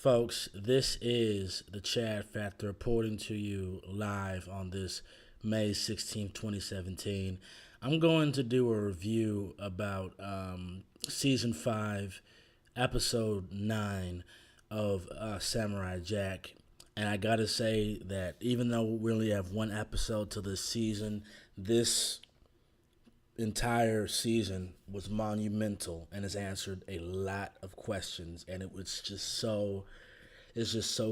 Folks, this is the Chad Factor reporting to you live on this May 16th, 2017. I'm going to do a review about Season 5, Episode 9 of Samurai Jack. And I gotta say that even though we only have one episode to this season, this entire season was monumental and has answered a lot of questions, and it's just so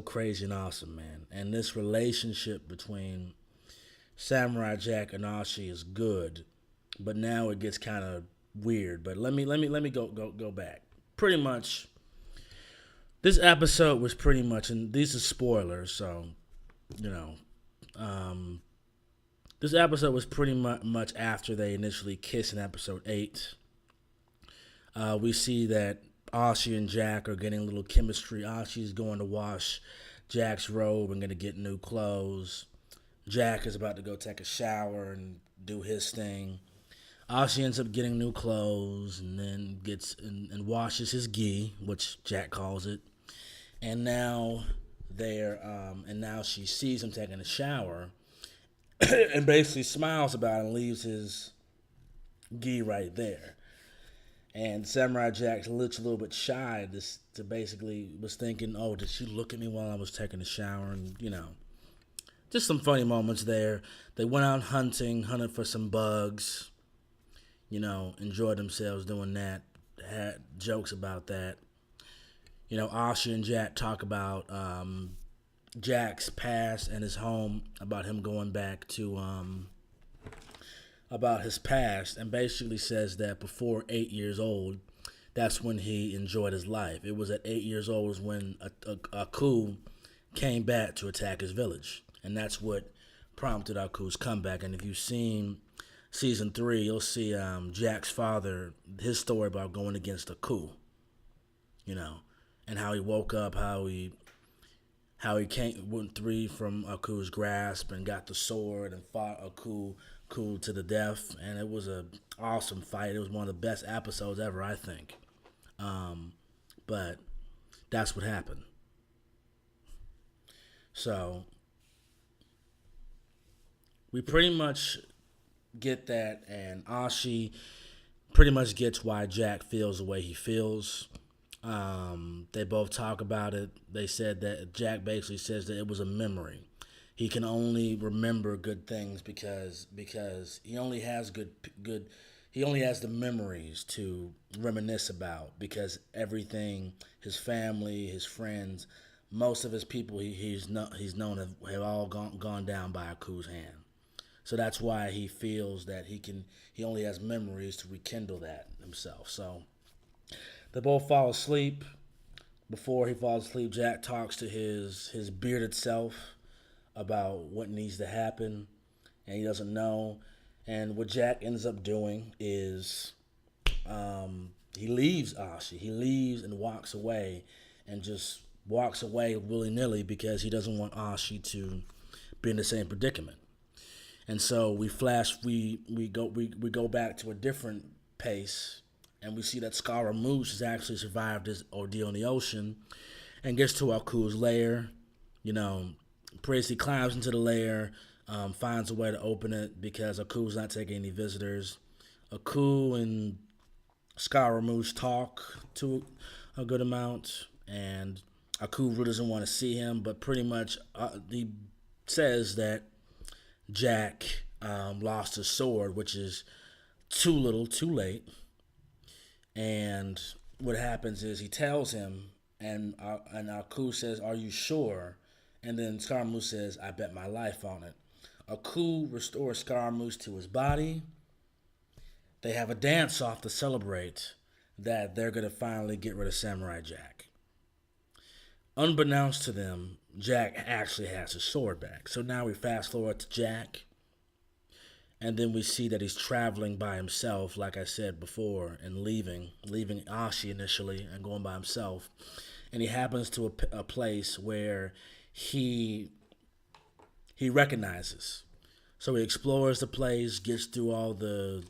crazy and awesome, man. And this relationship between Samurai Jack and Ashi is good, but now it gets kind of weird. But let me go back. Pretty much, this episode was pretty much, and these are spoilers, so you know, um, this episode was pretty much after they initially kiss in episode 8. We see that Ashi and Jack are getting a little chemistry. Ashi's going to wash Jack's robe and going to get new clothes. Jack is about to go take a shower and do his thing. Ashi ends up getting new clothes and then gets and washes his gi, which Jack calls it. And now now she sees him taking a shower and basically smiles about it and leaves his gi right there. And Samurai Jack's a little bit shy to basically was thinking, oh, did she look at me while I was taking a shower? And, just some funny moments there. They went out hunted for some bugs, enjoyed themselves doing that, had jokes about that. Ashi and Jack talk about Jack's past and his home, about him going back to about his past, and basically says that before 8 years old, that's when he enjoyed his life. It was at 8 years old was when Aku came back to attack his village, and that's what prompted Aku's comeback. And if you've seen season 3, you'll see Jack's father, his story about going against Aku, and how he woke up, how he went free from Aku's grasp and got the sword and fought Aku to the death, and it was a awesome fight. It was one of the best episodes ever, I think. But that's what happened. So we pretty much get that, and Ashi pretty much gets why Jack feels the way he feels. They both talk about it. They said that Jack basically says that it was a memory. He can only remember good things because he only has he only has the memories to reminisce about, because everything, his family, his friends, most of his people he's known have all gone down by Aku's hand. So that's why he feels that he only has memories to rekindle that himself. So they both fall asleep. Before he falls asleep, Jack talks to his bearded self about what needs to happen, and he doesn't know. And what Jack ends up doing is he leaves Ashi. He leaves and walks away, and just walks away willy-nilly because he doesn't want Ashi to be in the same predicament. And so we go back to a different pace, and we see that Scaramouche has actually survived his ordeal in the ocean and gets to Aku's lair. He climbs into the lair, finds a way to open it because Aku's not taking any visitors. Aku and Scaramouche talk to a good amount, and Aku really doesn't want to see him, but pretty much he says that Jack lost his sword, which is too little, too late. And what happens is he tells him, and Aku says, "Are you sure?" And then Scaramouche says, "I bet my life on it." Aku restores Scaramouche to his body. They have a dance off to celebrate that they're going to finally get rid of Samurai Jack. Unbeknownst to them, Jack actually has his sword back. So now we fast forward to Jack, and then we see that he's traveling by himself, like I said before, and leaving Ashi initially and going by himself. And he happens to a place where he recognizes. So he explores the place, gets through all the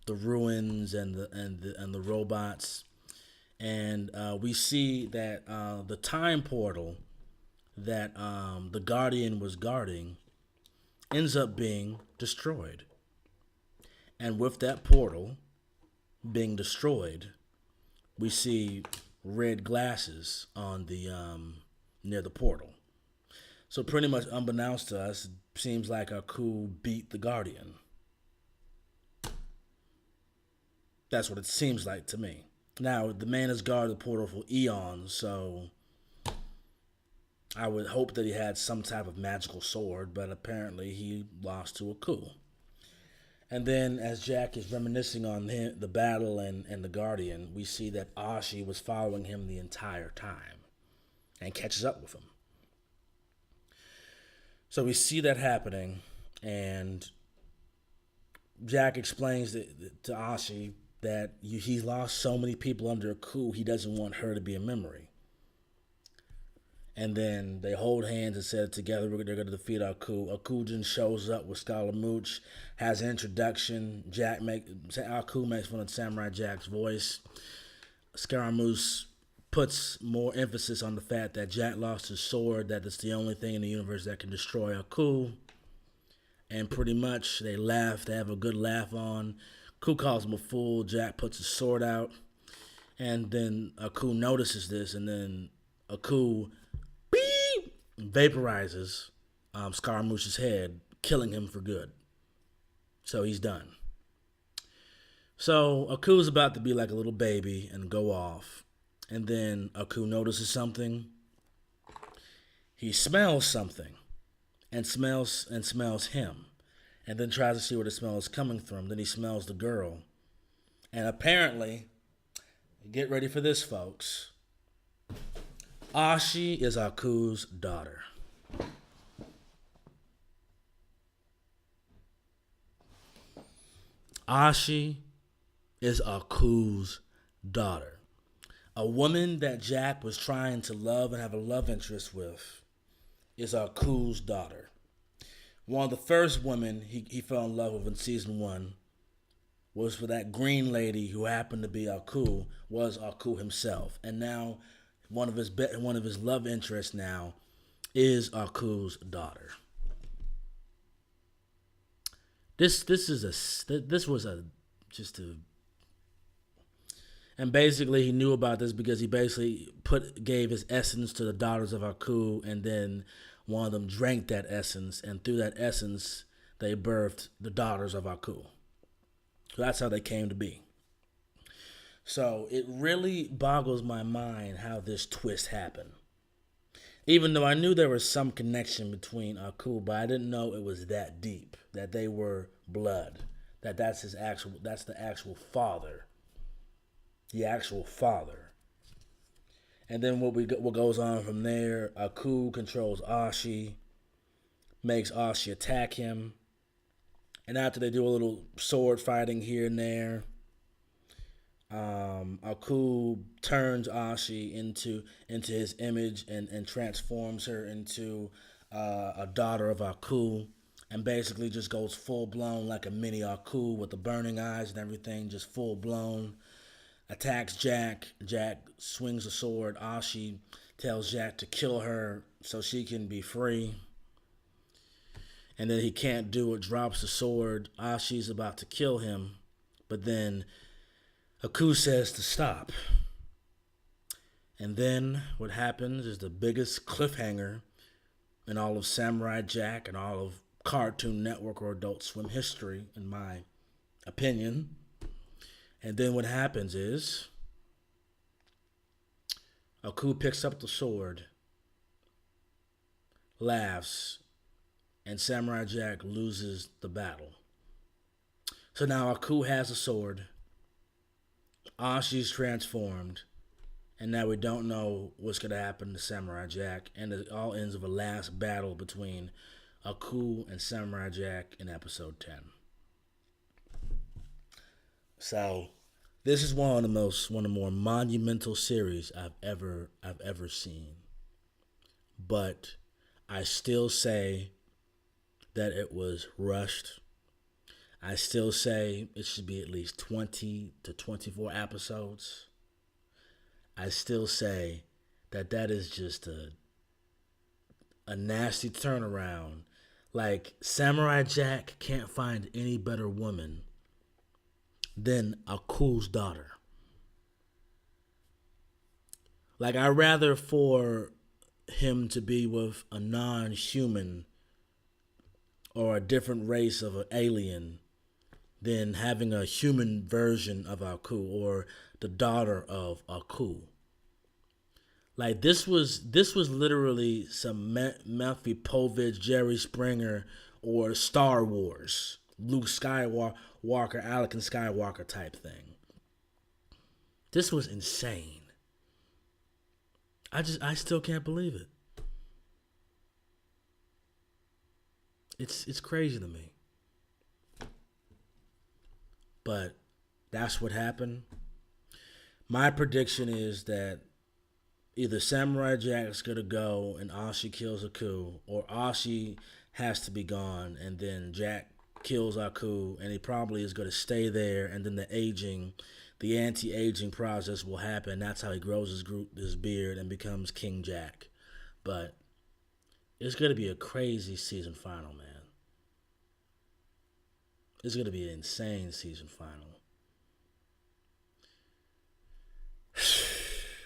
ruins and the robots, And we see that the time portal that the Guardian was guarding ends up being destroyed. And with that portal being destroyed, we see red glasses on the near the portal. So pretty much unbeknownst to us, it seems like Aku beat the Guardian. That's what it seems like to me. Now the man has guarded the portal for eons, so I would hope that he had some type of magical sword, but apparently he lost to Aku. And then, as Jack is reminiscing on the battle and the Guardian, we see that Ashi was following him the entire time and catches up with him. So we see that happening, and Jack explains to Ashi that he lost so many people under Aku, he doesn't want her to be a memory. And then they hold hands and said together they're going to defeat Aku. Akujin shows up with Scaramouche, has an introduction. Aku makes fun of Samurai Jack's voice. Scaramouche puts more emphasis on the fact that Jack lost his sword, that it's the only thing in the universe that can destroy Aku. And pretty much they laugh, they have a good laugh on. Aku calls him a fool. Jack puts his sword out. And then Aku notices this, and then Aku vaporizes Scaramouche's head, killing him for good. So he's done. So Aku's about to be like a little baby and go off. And then Aku notices something. He smells something and smells him. And then tries to see where the smell is coming from. Then he smells the girl. And apparently, get ready for this, folks, Ashi is Aku's daughter. Ashi is Aku's daughter. A woman that Jack was trying to love and have a love interest with is Aku's daughter. One of the first women he fell in love with in season 1 was for that green lady who happened to be Aku, was Aku himself. And now one of his love interests now is Aku's daughter. And basically he knew about this because he basically gave his essence to the daughters of Aku, and then one of them drank that essence, and through that essence they birthed the daughters of Aku. So that's how they came to be. So it really boggles my mind how this twist happened. Even though I knew there was some connection between Aku, but I didn't know it was that deep, that they were blood, that's the actual father. The actual father. And then what goes on from there, Aku controls Ashi, makes Ashi attack him. And after they do a little sword fighting here and there, Aku turns Ashi into his image and transforms her into a daughter of Aku, and basically just goes full blown like a mini Aku with the burning eyes and everything, just full blown. Attacks Jack. Jack swings a sword. Ashi tells Jack to kill her so she can be free. And then he can't do it, drops the sword. Ashi's about to kill him, but then Aku says to stop. And then what happens is the biggest cliffhanger in all of Samurai Jack and all of Cartoon Network or Adult Swim history, in my opinion. And then what happens is Aku picks up the sword, laughs, and Samurai Jack loses the battle. So now Aku has a sword, Ashi's transformed, and now we don't know what's going to happen to Samurai Jack, and it all ends with a last battle between Aku and Samurai Jack in episode 10. So this is one of the more monumental series I've ever seen. But I still say that it was rushed. I still say it should be at least 20 to 24 episodes. I still say that is just a nasty turnaround. Like, Samurai Jack can't find any better woman than Aku's daughter. Like, I'd rather for him to be with a non-human or a different race of an alien than having a human version of Aku or the daughter of Aku. Like, this was literally some Matthew Povich, Jerry Springer, or Star Wars, Luke Skywalker, Anakin Skywalker type thing. This was insane. I still can't believe it. It's crazy to me. But that's what happened. My prediction is that either Samurai Jack's gonna go and Ashi kills Aku, or Ashi has to be gone and then Jack kills Aku, and he probably is gonna stay there, and then the anti-aging process will happen. That's how he grows his beard and becomes King Jack. But it's gonna be a crazy season final, man. It's gonna be an insane season final.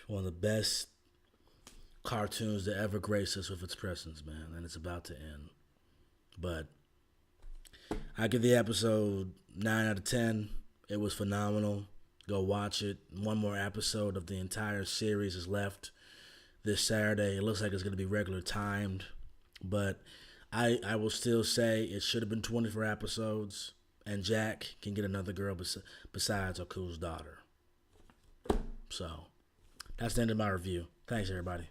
One of the best cartoons that ever graced us with its presence, man, and it's about to end. But I give the episode 9 out of 10. It was phenomenal. Go watch it. One more episode of the entire series is left this Saturday. It looks like it's going to be regular timed, but I will still say it should have been 24 episodes, and Jack can get another girl besides Aku's daughter. So that's the end of my review. Thanks, everybody.